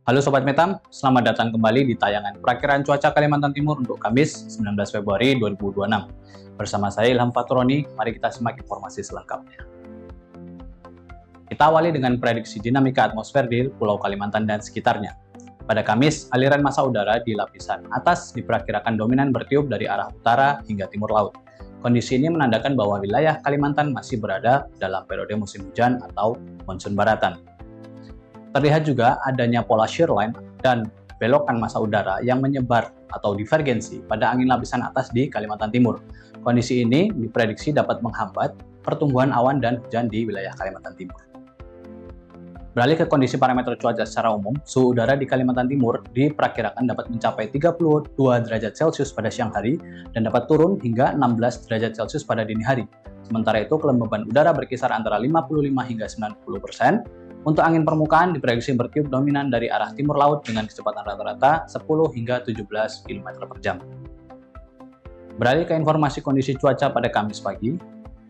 Halo Sobat Metam, selamat datang kembali di tayangan Perakiran Cuaca Kalimantan Timur untuk Kamis 19 Februari 2026. Bersama saya Ilham Faturoni, mari kita simak informasi selengkapnya. Kita awali dengan prediksi dinamika atmosfer di Pulau Kalimantan dan sekitarnya. Pada Kamis, aliran massa udara di lapisan atas diperkirakan dominan bertiup dari arah utara hingga timur laut. Kondisi ini menandakan bahwa wilayah Kalimantan masih berada dalam periode musim hujan atau monsun baratan. Terlihat juga adanya pola shear line dan belokan massa udara yang menyebar atau divergensi pada angin lapisan atas di Kalimantan Timur. Kondisi ini diprediksi dapat menghambat pertumbuhan awan dan hujan di wilayah Kalimantan Timur. Beralih ke kondisi parameter cuaca secara umum, suhu udara di Kalimantan Timur diperkirakan dapat mencapai 32 derajat Celcius pada siang hari dan dapat turun hingga 16 derajat Celcius pada dini hari. Sementara itu, kelembaban udara berkisar antara 55 hingga 90%. Untuk angin permukaan diprediksi bertiup dominan dari arah timur laut dengan kecepatan rata-rata 10 hingga 17 km per jam. Beralih ke informasi kondisi cuaca pada Kamis pagi,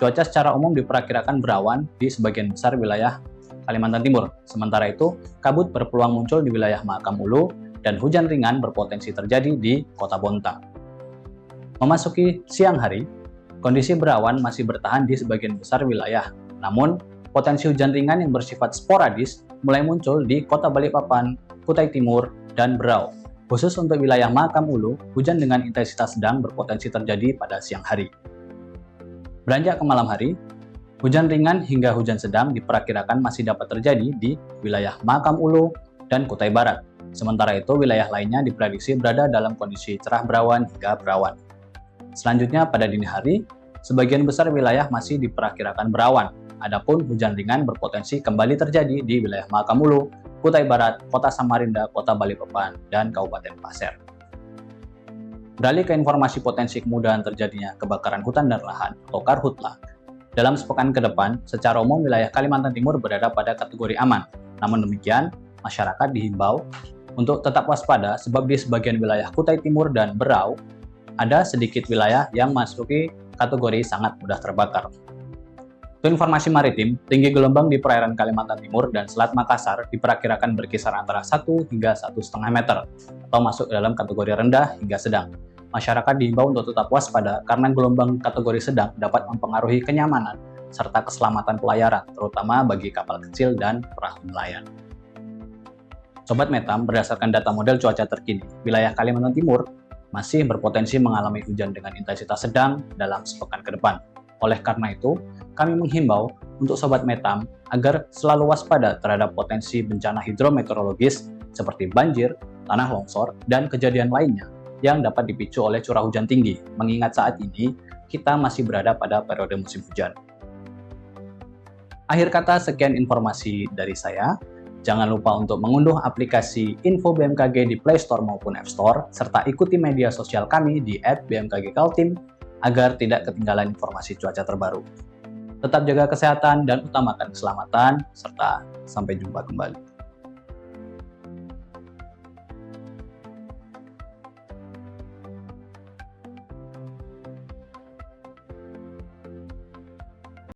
cuaca secara umum diperkirakan berawan di sebagian besar wilayah Kalimantan Timur. Sementara itu, kabut berpeluang muncul di wilayah Mahakam Ulu dan hujan ringan berpotensi terjadi di Kota Bontang. Memasuki siang hari, kondisi berawan masih bertahan di sebagian besar wilayah, namun potensi hujan ringan yang bersifat sporadis mulai muncul di Kota Balikpapan, Kutai Timur, dan Berau. Khusus untuk wilayah Mahakam Ulu, hujan dengan intensitas sedang berpotensi terjadi pada siang hari. Beranjak ke malam hari, hujan ringan hingga hujan sedang diperkirakan masih dapat terjadi di wilayah Mahakam Ulu dan Kutai Barat. Sementara itu, wilayah lainnya diprediksi berada dalam kondisi cerah berawan hingga berawan. Selanjutnya, pada dini hari, sebagian besar wilayah masih diperkirakan berawan. Adapun hujan ringan berpotensi kembali terjadi di wilayah Mahakam Ulu, Kutai Barat, Kota Samarinda, Kota Balikpapan, dan Kabupaten Pasir. Beralih ke informasi potensi kemudahan terjadinya kebakaran hutan dan lahan atau karhutla. Dalam sepekan ke depan, secara umum wilayah Kalimantan Timur berada pada kategori aman. Namun demikian, masyarakat dihimbau untuk tetap waspada sebab di sebagian wilayah Kutai Timur dan Berau, ada sedikit wilayah yang masuki kategori sangat mudah terbakar. Untuk informasi maritim, tinggi gelombang di perairan Kalimantan Timur dan Selat Makassar diperkirakan berkisar antara 1 hingga 1,5 meter, atau masuk dalam kategori rendah hingga sedang. Masyarakat diimbau untuk tetap waspada karena gelombang kategori sedang dapat mempengaruhi kenyamanan serta keselamatan pelayaran, terutama bagi kapal kecil dan perahu nelayan. Sobat Metam, berdasarkan data model cuaca terkini, wilayah Kalimantan Timur masih berpotensi mengalami hujan dengan intensitas sedang dalam sepekan ke depan. Oleh karena itu, kami menghimbau untuk Sobat Metam agar selalu waspada terhadap potensi bencana hidrometeorologis seperti banjir, tanah longsor, dan kejadian lainnya yang dapat dipicu oleh curah hujan tinggi, mengingat saat ini kita masih berada pada periode musim hujan. Akhir kata, sekian informasi dari saya. Jangan lupa untuk mengunduh aplikasi Info BMKG di Play Store maupun App Store, serta ikuti media sosial kami di @bmkgkaltim agar tidak ketinggalan informasi cuaca terbaru. Tetap jaga kesehatan dan utamakan keselamatan, serta sampai jumpa kembali.